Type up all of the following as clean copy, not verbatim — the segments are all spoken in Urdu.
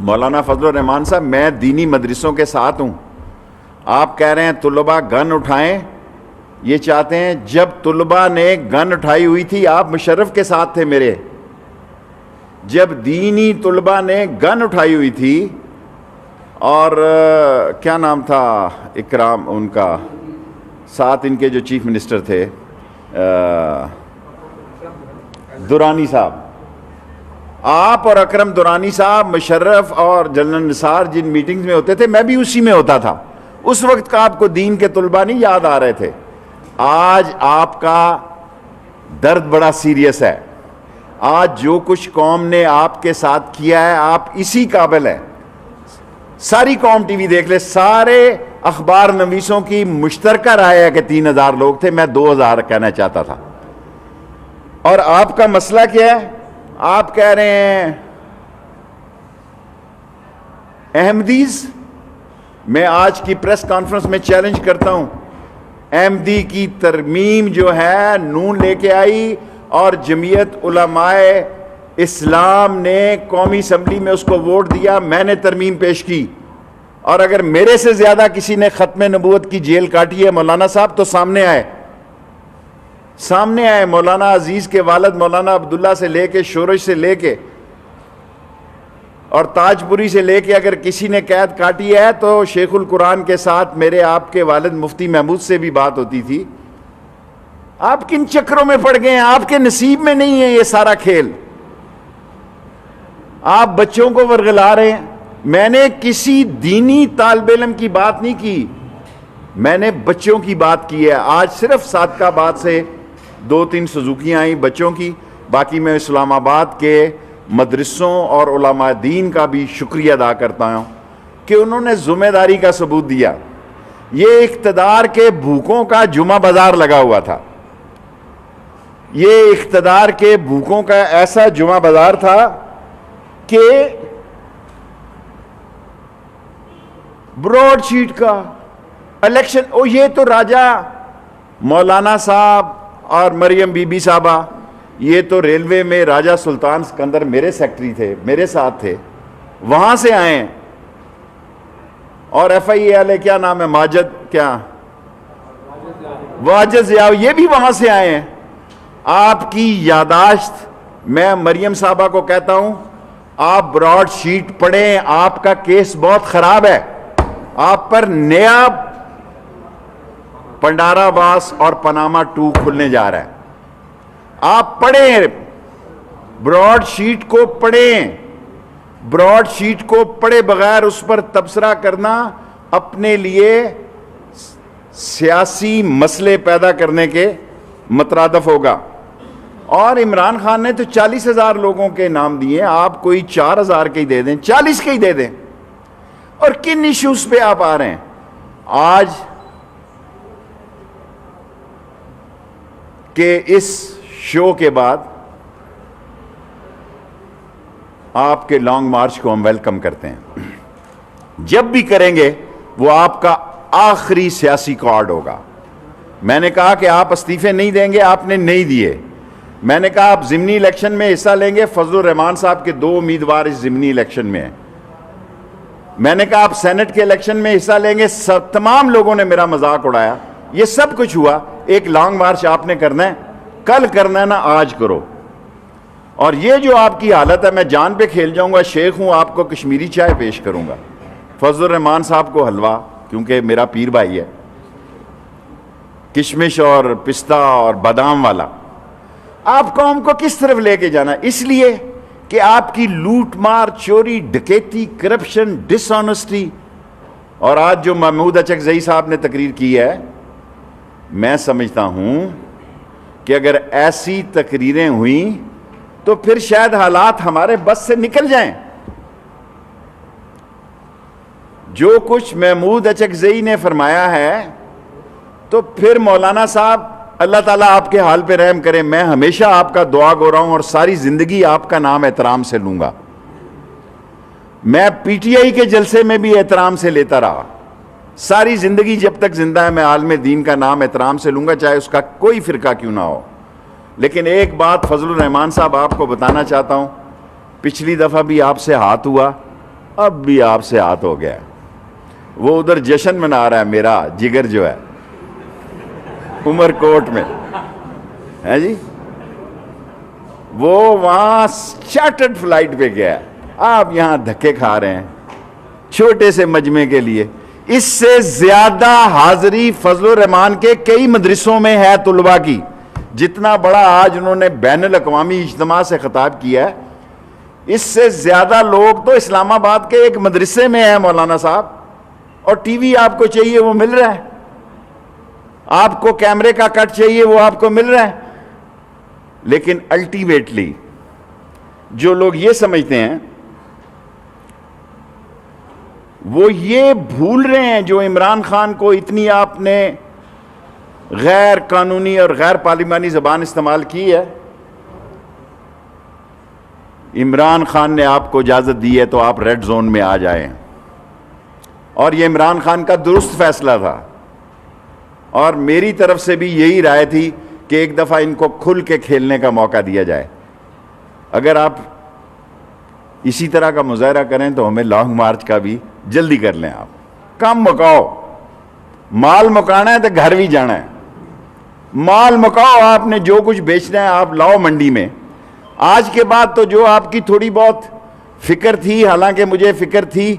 مولانا فضل الرحمان صاحب میں دینی مدرسوں کے ساتھ ہوں. آپ کہہ رہے ہیں طلباء گن اٹھائیں, یہ چاہتے ہیں جب طلباء نے گن اٹھائی ہوئی تھی آپ مشرف کے ساتھ تھے میرے, جب دینی طلباء نے گن اٹھائی ہوئی تھی, اور کیا نام تھا اکرام ان کا, ساتھ ان کے جو چیف منسٹر تھے درانی صاحب, آپ اور اکرم درانی صاحب, مشرف اور جنرل نثار جن میٹنگز میں ہوتے تھے میں بھی اسی میں ہوتا تھا. اس وقت کا آپ کو دین کے طلباء نہیں یاد آ رہے تھے. آج آپ کا درد بڑا سیریس ہے. آج جو کچھ قوم نے آپ کے ساتھ کیا ہے آپ اسی قابل ہیں. ساری قوم ٹی وی دیکھ لے, سارے اخبار نویسوں کی مشترکہ رائے ہے کہ 3000 لوگ تھے, میں 2000 کہنا چاہتا تھا. اور آپ کا مسئلہ کیا ہے؟ آپ کہہ رہے ہیں احمدیز. میں آج کی پریس کانفرنس میں چیلنج کرتا ہوں, احمدی کی ترمیم جو ہے نون لے کے آئی اور جمعیت علماء اسلام نے قومی اسمبلی میں اس کو ووٹ دیا, میں نے ترمیم پیش کی. اور اگر میرے سے زیادہ کسی نے ختم نبوت کی جیل کاٹی ہے مولانا صاحب تو سامنے آئے, سامنے آئے. مولانا عزیز کے والد مولانا عبداللہ سے لے کے, شورش سے لے کے اور تاج پوری سے لے کے اگر کسی نے قید کاٹی ہے تو شیخ القرآن کے ساتھ میرے آپ کے والد مفتی محمود سے بھی بات ہوتی تھی. آپ کن چکروں میں پڑ گئے ہیں؟ آپ کے نصیب میں نہیں ہے یہ سارا کھیل. آپ بچوں کو ورغلا رہے ہیں. میں نے کسی دینی طالب علم کی بات نہیں کی, میں نے بچوں کی بات کی ہے. آج صرف صادقہ آباد سے 2-3 سزوکیاں آئیں بچوں کی. باقی میں اسلام آباد کے مدرسوں اور علماء دین کا بھی شکریہ ادا کرتا ہوں کہ انہوں نے ذمہ داری کا ثبوت دیا. یہ اقتدار کے بھوکوں کا جمعہ بازار لگا ہوا تھا, یہ اقتدار کے بھوکوں کا ایسا جمعہ بازار تھا کہ براڈ شیٹ کا الیکشن. یہ تو راجہ مولانا صاحب اور مریم بی بی صاحبہ, یہ تو ریلوے میں راجہ سلطان سکندر میرے سیکٹری تھے, میرے ساتھ تھے, وہاں سے آئے ہیں. اور ایف آئی اے والے کیا نام ہے, ماجد کیا, واجد ضیاء, یہ بھی وہاں سے آئے ہیں. آپ کی یاداشت, میں مریم صاحبہ کو کہتا ہوں آپ براڈ شیٹ پڑھیں, آپ کا کیس بہت خراب ہے. آپ پر نیا پنڈارا باس اور پاناما 2 کھلنے جا رہا ہے. آپ پڑھیں, براڈ شیٹ کو پڑھیں. براڈ شیٹ کو پڑھے بغیر اس پر تبصرہ کرنا اپنے لیے سیاسی مسئلے پیدا کرنے کے مترادف ہوگا. اور عمران خان نے تو 40,000 لوگوں کے نام دیے, آپ کوئی 4,000 کے ہی دے دیں, 40 کے ہی دے دیں. اور کن ایشوز پہ آپ آ رہے ہیں؟ آج کہ اس شو کے بعد آپ کے لانگ مارچ کو ہم ویلکم کرتے ہیں. جب بھی کریں گے وہ آپ کا آخری سیاسی کارڈ ہوگا. میں نے کہا کہ آپ استعفے نہیں دیں گے, آپ نے نہیں دیے. میں نے کہا آپ ضمنی الیکشن میں حصہ لیں گے, فضل الرحمان صاحب کے 2 امیدوار اس ضمنی الیکشن میں ہیں. میں نے کہا آپ سینٹ کے الیکشن میں حصہ لیں گے. تمام لوگوں نے میرا مذاق اڑایا. یہ سب کچھ ہوا. ایک لانگ مارچ آپ نے کرنا ہے, کل کرنا ہے نا, آج کرو. اور یہ جو آپ کی حالت ہے, میں جان پہ کھیل جاؤں گا, شیخ ہوں, آپ کو کشمیری چائے پیش کروں گا, فضل الرحمان صاحب کو حلوہ, کیونکہ میرا پیر بھائی ہے, کشمش اور پستہ اور بادام والا. آپ قوم کو کس طرف لے کے جانا؟ اس لیے کہ آپ کی لوٹ مار, چوری, ڈکیتی, کرپشن, ڈس آنیسٹی. اور آج جو محمود اچکزئی صاحب نے تقریر کی ہے, میں سمجھتا ہوں کہ اگر ایسی تقریریں ہوئیں تو پھر شاید حالات ہمارے بس سے نکل جائیں. جو کچھ محمود اچکزئی نے فرمایا ہے تو پھر مولانا صاحب اللہ تعالیٰ آپ کے حال پہ رحم کرے. میں ہمیشہ آپ کا دعا گو رہا ہوں اور ساری زندگی آپ کا نام احترام سے لوں گا. میں پی ٹی آئی کے جلسے میں بھی احترام سے لیتا رہا, ساری زندگی جب تک زندہ ہے میں عالم دین کا نام احترام سے لوں گا, چاہے اس کا کوئی فرقہ کیوں نہ ہو. لیکن ایک بات فضل الرحمان صاحب آپ کو بتانا چاہتا ہوں, پچھلی دفعہ بھی آپ سے ہاتھ ہوا, اب بھی آپ سے ہاتھ ہو گیا. وہ ادھر جشن منا رہا ہے میرا جگر جو ہے عمر کوٹ میں ہے جی, وہ وہاں چارٹرڈ فلائٹ پہ گیا, آپ یہاں دھکے کھا رہے ہیں چھوٹے سے مجمع کے لیے. اس سے زیادہ حاضری فضل الرحمان کے کئی مدرسوں میں ہے طلباء کی. جتنا بڑا آج انہوں نے بین الاقوامی اجتماع سے خطاب کیا ہے, اس سے زیادہ لوگ تو اسلام آباد کے ایک مدرسے میں ہیں مولانا صاحب, اور ٹی وی آپ کو چاہیے وہ مل رہا ہے, آپ کو کیمرے کا کٹ چاہیے وہ آپ کو مل رہا ہے. لیکن الٹیمیٹلی جو لوگ یہ سمجھتے ہیں وہ یہ بھول رہے ہیں, جو عمران خان کو اتنی آپ نے غیر قانونی اور غیر پارلیمانی زبان استعمال کی ہے, عمران خان نے آپ کو اجازت دی ہے تو آپ ریڈ زون میں آ جائیں, اور یہ عمران خان کا درست فیصلہ تھا, اور میری طرف سے بھی یہی رائے تھی کہ ایک دفعہ ان کو کھل کے کھیلنے کا موقع دیا جائے. اگر آپ اسی طرح کا مظاہرہ کریں تو ہمیں لانگ مارچ کا بھی جلدی کر لیں. آپ کم مکاؤ, مال مکانا ہے تو گھر بھی جانا ہے, مال مکاؤ, آپ نے جو کچھ بیچنا ہے آپ لاؤ منڈی میں. آج کے بعد تو جو آپ کی تھوڑی بہت فکر تھی, حالانکہ مجھے فکر تھی,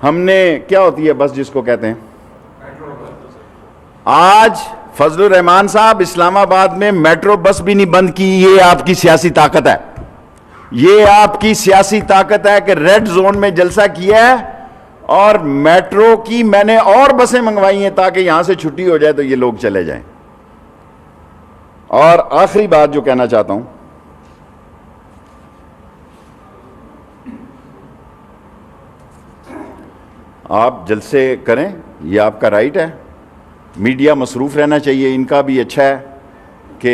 ہم نے کیا ہوتی ہے بس جس کو کہتے ہیں, آج فضل الرحمان صاحب اسلام آباد میں میٹرو بس بھی نہیں بند کی. یہ آپ کی سیاسی طاقت ہے, یہ آپ کی سیاسی طاقت ہے کہ ریڈ زون میں جلسہ کیا ہے, اور میٹرو کی میں نے اور بسیں منگوائی ہیں تاکہ یہاں سے چھٹی ہو جائے تو یہ لوگ چلے جائیں. اور آخری بات جو کہنا چاہتا ہوں, آپ جلسے کریں, یہ آپ کا رائٹ ہے, میڈیا مصروف رہنا چاہیے, ان کا بھی اچھا ہے کہ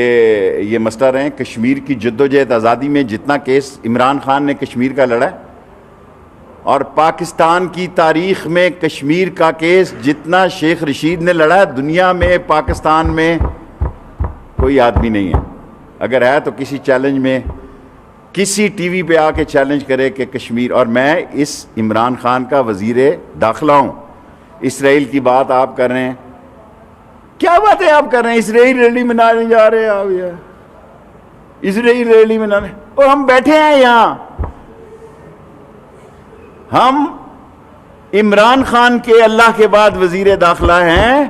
یہ مسئلہ رہیں. کشمیر کی جدوجہد آزادی میں جتنا کیس عمران خان نے کشمیر کا لڑا ہے, اور پاکستان کی تاریخ میں کشمیر کا کیس جتنا شیخ رشید نے لڑا ہے, دنیا میں پاکستان میں کوئی آدمی نہیں ہے. اگر ہے تو کسی چیلنج میں کسی ٹی وی پہ آ کے چیلنج کرے کہ کشمیر, اور میں اس عمران خان کا وزیر داخلہ ہوں. اسرائیل کی بات آپ کر رہے ہیں, کیا باتیں آپ کر رہے ہیں, اسرائیل ریلی منانے جا رہے ہیں آپ, یار اسرائیل ریلی منانے, اور ہم بیٹھے ہیں یہاں. ہم عمران خان کے اللہ کے بعد وزیر داخلہ ہیں.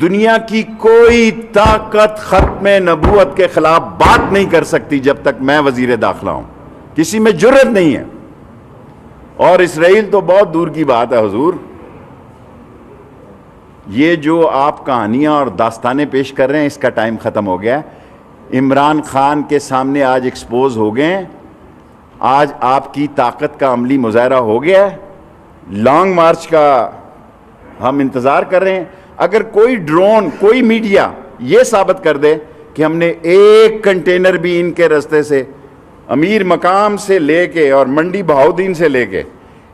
دنیا کی کوئی طاقت ختم نبوت کے خلاف بات نہیں کر سکتی جب تک میں وزیر داخلہ ہوں, کسی میں جرت نہیں ہے. اور اسرائیل تو بہت دور کی بات ہے حضور. یہ جو آپ کہانیاں اور داستانیں پیش کر رہے ہیں اس کا ٹائم ختم ہو گیا ہے. عمران خان کے سامنے آج ایکسپوز ہو گئے ہیں, آج آپ کی طاقت کا عملی مظاہرہ ہو گیا ہے. لانگ مارچ کا ہم انتظار کر رہے ہیں. اگر کوئی ڈرون, کوئی میڈیا یہ ثابت کر دے کہ ہم نے ایک کنٹینر بھی ان کے رستے سے امیر مقام سے لے کے اور منڈی بہاؤدین سے لے کے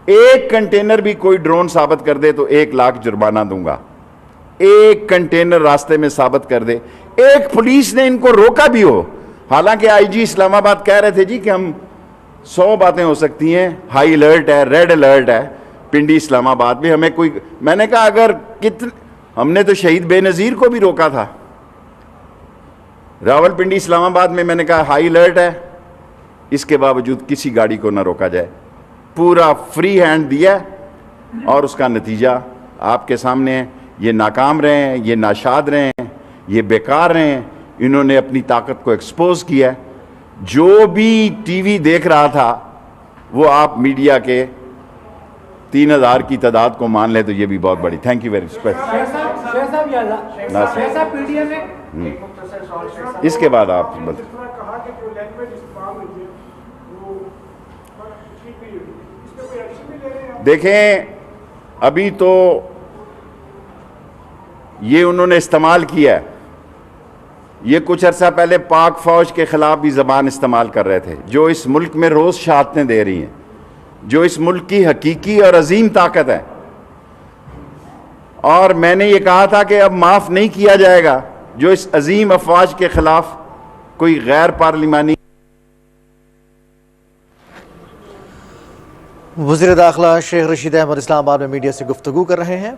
ایک کنٹینر بھی کوئی ڈرون ثابت کر دے تو 1 لاکھ جرمانہ دوں گا. ایک کنٹینر راستے میں ثابت کر دے, ایک پولیس نے ان کو روکا بھی ہو, حالانکہ آئی جی اسلام آباد کہہ رہے تھے جی کہ ہم 100 باتیں ہو سکتی ہیں, ہائی الرٹ ہے, ریڈ الرٹ ہے پنڈی اسلام آباد میں, ہمیں کوئی, میں نے کہا اگر ہم نے تو شہید بے نظیر کو بھی روکا تھا راول پنڈی اسلام آباد میں نے کہا ہائی الرٹ ہے, اس کے باوجود کسی گاڑی کو نہ روکا جائے. پورا فری ہینڈ دیا اور اس کا نتیجہ آپ کے سامنے ہے. یہ ناکام رہے ہیں, یہ ناشاد رہے ہیں, یہ بیکار رہے ہیں. انہوں نے اپنی طاقت کو ایکسپوز کیا ہے. جو بھی ٹی وی دیکھ رہا تھا وہ آپ میڈیا کے 3000 کی تعداد کو مان لیں تو یہ بھی بہت بڑی. Thank you very much. اس کے بعد آپ دیکھیں, ابھی تو یہ انہوں نے استعمال کیا ہے, یہ کچھ عرصہ پہلے پاک فوج کے خلاف بھی زبان استعمال کر رہے تھے, جو اس ملک میں روز شہادتیں دے رہی ہیں, جو اس ملک کی حقیقی اور عظیم طاقت ہے. اور میں نے یہ کہا تھا کہ اب معاف نہیں کیا جائے گا جو اس عظیم افواج کے خلاف کوئی غیر پارلیمانی وزیر داخلہ شیخ رشید احمد اسلام آباد میں میڈیا سے گفتگو کر رہے ہیں۔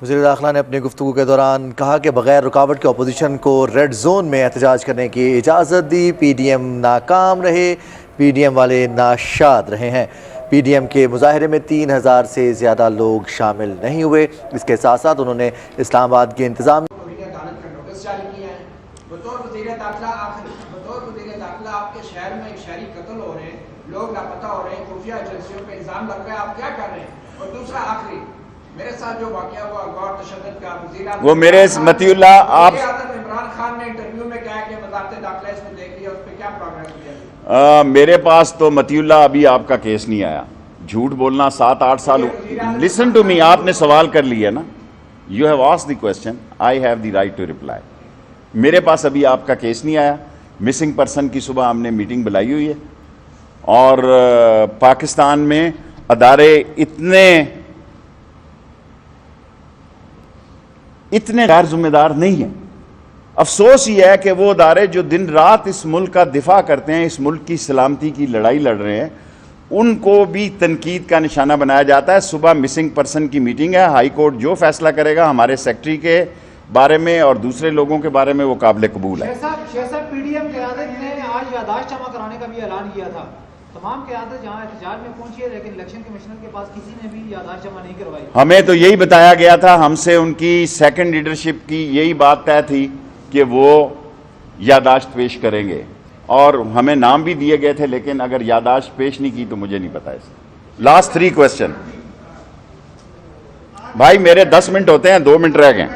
وزیر داخلہ نے اپنی گفتگو کے دوران کہا کہ بغیر رکاوٹ کے اپوزیشن کو ریڈ زون میں احتجاج کرنے کی اجازت دی، پی ڈی ایم ناکام رہے، پی ڈی ایم والے ناشاد رہے ہیں۔ پی ڈی ایم کے مظاہرے میں 3000 سے زیادہ لوگ شامل نہیں ہوئے۔ اس کے ساتھ ساتھ انہوں نے اسلام آباد کے انتظام وزیر داخلہ آپ کے شہر میں ایک شہری قتل ہو رہے ہیں، لوگ لاپتہ ہو رہے ہیں، خفیہ ایجنسیوں پہ الزام لگ رہا ہے، آپ کیا کر رہے ہیں؟ اور دوسرا آخری میرے ساتھ جو واقعہ ہوا غور تشدد کا، وزیر اعظم وہ میرے متی اللہ آپ عمران خان نے انٹرویو میں کہا کہ وزارت داخلہ اس کو دیکھ لیا، اس پہ کیا پروگریس ہوا؟ میرے پاس تو متی اللہ ابھی آپ کا کیس نہیں آیا، جھوٹ بولنا 7-8 سال لسن ٹو می، آپ نے سوال کر لیا نا، you have asked the question, I have the right to reply. میرے پاس ابھی آپ کا کیس نہیں آیا، مسنگ پرسن کی صبح ہم نے میٹنگ بلائی ہوئی ہے، اور پاکستان میں ادارے اتنے غیر ذمہ دار نہیں ہیں۔ افسوس یہ ہے کہ وہ ادارے جو دن رات اس ملک کا دفاع کرتے ہیں، اس ملک کی سلامتی کی لڑائی لڑ رہے ہیں، ان کو بھی تنقید کا نشانہ بنایا جاتا ہے۔ صبح مسنگ پرسن کی میٹنگ ہے، ہائی کورٹ جو فیصلہ کرے گا ہمارے سیکٹری کے بارے میں اور دوسرے لوگوں کے بارے میں وہ قابل قبول ہے۔ شیخ صاحب پی ڈی ایم قیادت نے آج یادداشت جمع کرانے کا بھی اعلان کیا تھا، تمام قیادت جہاں احتجاج میں پہنچی ہے، لیکن الیکشن کمیشنر کے پاس کسی نے بھی یادداشت جمع نہیں کروائی۔ ہمیں تو یہی بتایا گیا تھا، ہم سے ان کی سیکنڈ لیڈرشپ کی یہی بات طے تھی کہ وہ یادداشت پیش کریں گے، اور ہمیں نام بھی دیے گئے تھے، لیکن اگر یادداشت پیش نہیں کی تو مجھے نہیں پتا اس۔ لاسٹ 3 کوسچن بھائی، میرے 10 منٹ ہوتے ہیں، 2 منٹ رہ گئے۔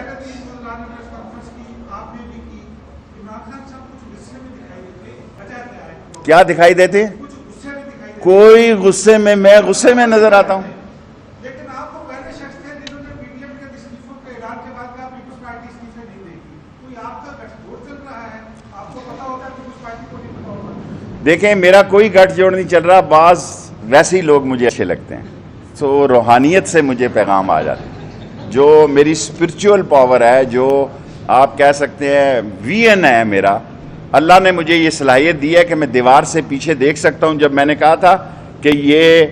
کیا دکھائی دیتے؟ کوئی غصے میں غصے میں نظر آتا ہوں؟ لیکن آپ کو پہلے شخص تھے جنہوں نے پی ڈی ایم کے استعفوں کے اعلان کے بعد کہا پیپلز پارٹی استعفے نہیں دے گی، کوئی آپ کا گٹھ جوڑ چل رہا ہے، آپ کو پتا ہوتا ہے پیپلز پارٹی کو نہیں پتا ہوتا؟ دیکھیں، میرا کوئی گٹھ جوڑ نہیں چل رہا، بعض ویسے ہی لوگ مجھے اچھے لگتے ہیں، تو روحانیت سے مجھے پیغام آ جاتے ہیں، جو میری اسپرچول پاور ہے، جو آپ کہہ سکتے ہیں وی این ہے میرا، اللہ نے مجھے یہ صلاحیت دی ہے کہ میں دیوار سے پیچھے دیکھ سکتا ہوں۔ جب میں نے کہا تھا کہ یہ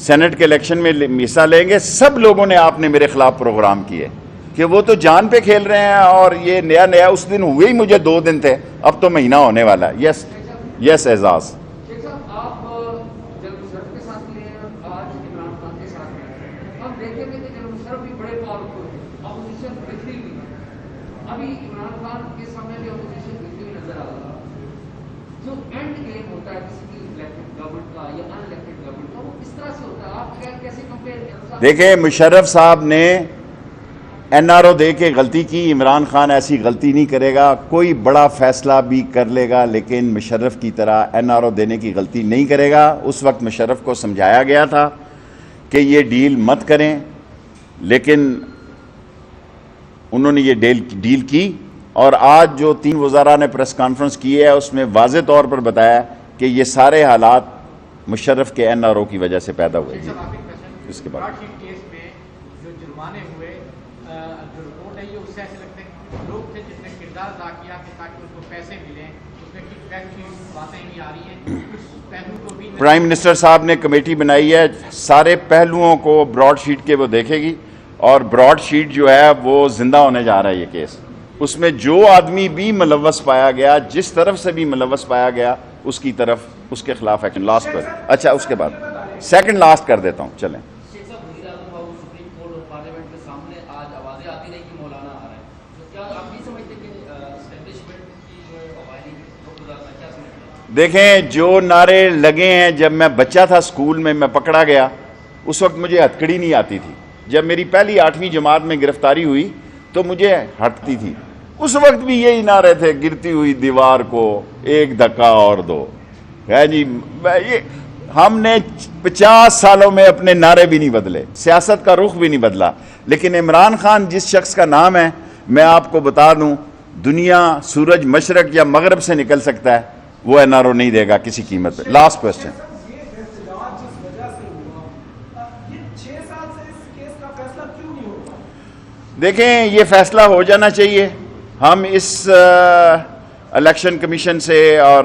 سینٹ کے الیکشن میں حصہ لیں گے، سب لوگوں نے آپ نے میرے خلاف پروگرام کیے کہ وہ تو جان پہ کھیل رہے ہیں، اور یہ نیا اس دن ہوئے ہی مجھے 2 دن تھے، اب تو مہینہ ہونے والا ہے۔ یس اعزاز، آپ جنرل مشرف کے ساتھ ملے ہیں، آج عمران خان کے ساتھ ملے ہیں، ہم دیکھیں گے کہ جنرل مشرف بھی بڑے پاورفل ہیں، اپوزیشن بکھری ہوئی ہے، ابھی عمران خان کے سامنے بھی اپوزیشن بکھری ہوئی نظر آ رہا ہے۔ جو اینڈ گیم ہوتا ہے کسی کی الیکٹڈ گورنمنٹ کا یا ان الیکٹڈ گورنمنٹ کا، وہ اس طرح سے ہوتا ہے، آپ کیسے کمپیئر کریں؟ دیکھیں، مشرف صاحب نے این آر او دے کے غلطی کی، عمران خان ایسی غلطی نہیں کرے گا، کوئی بڑا فیصلہ بھی کر لے گا لیکن مشرف کی طرح این آر او دینے کی غلطی نہیں کرے گا۔ اس وقت مشرف کو سمجھایا گیا تھا کہ یہ ڈیل مت کریں، لیکن انہوں نے یہ ڈیل کی، اور آج جو 3 وزراء نے پریس کانفرنس کی ہے اس میں واضح طور پر بتایا کہ یہ سارے حالات مشرف کے این آر او کی وجہ سے پیدا ہوئے ہیں۔ اس کے بعد کیس میں جو جرمانے ہوئے، جو رپورٹ ہے، یہ اس سے ایسے لگتے ہیں لوگ تھے جس نے کردار ادا کیا کہ تاکہ اس کو پیسے ملیں، اس میں کچھ بیک چیز باتیں نہیں آ رہی ہیں، اس پہلو کو بھی پرائم منسٹر صاحب نے کمیٹی بنائی ہے، سارے پہلوؤں کو براڈ شیٹ کے وہ دیکھے گی، اور براڈ شیٹ جو ہے وہ زندہ ہونے جا رہا ہے یہ کیس۔ اس میں جو آدمی بھی ملوث پایا گیا، جس طرف سے بھی ملوث پایا گیا، اس کی طرف اس کے خلاف ایکشن۔ لاسٹ پر اچھا، اس کے بعد سیکنڈ لاسٹ کر دیتا ہوں، چلیں۔ شیخ صاحب، وزیر اعظم بابو سپریم کورٹ اور پارلیمنٹ کے سامنے آج آوازیں آتی رہی کہ مولانا آ رہا ہے، تو کیا آپ نہیں سمجھتے کہ اسٹیبلشمنٹ کی جو قوانین کو گزارنا، کیا سمجھتے ہیں؟ دیکھیں، جو نعرے لگے ہیں، جب میں بچہ تھا اسکول میں پکڑا گیا، اس وقت مجھے ہتکڑی نہیں آتی تھی۔ جب میری پہلی 8ویں جماعت میں گرفتاری ہوئی تو مجھے ہٹتی تھی، اس وقت بھی یہی نعرے تھے، گرتی ہوئی دیوار کو ایک دھکا اور دو، ہے جی۔ ہم نے 50 سالوں میں اپنے نعرے بھی نہیں بدلے، سیاست کا رخ بھی نہیں بدلا، لیکن عمران خان جس شخص کا نام ہے، میں آپ کو بتا دوں، دنیا سورج مشرق یا مغرب سے نکل سکتا ہے، وہ این آر او نہیں دے گا کسی قیمت پہ۔ لاسٹ کوسچن، دیکھیں، یہ فیصلہ ہو جانا چاہیے۔ ہم اس الیکشن کمیشن سے اور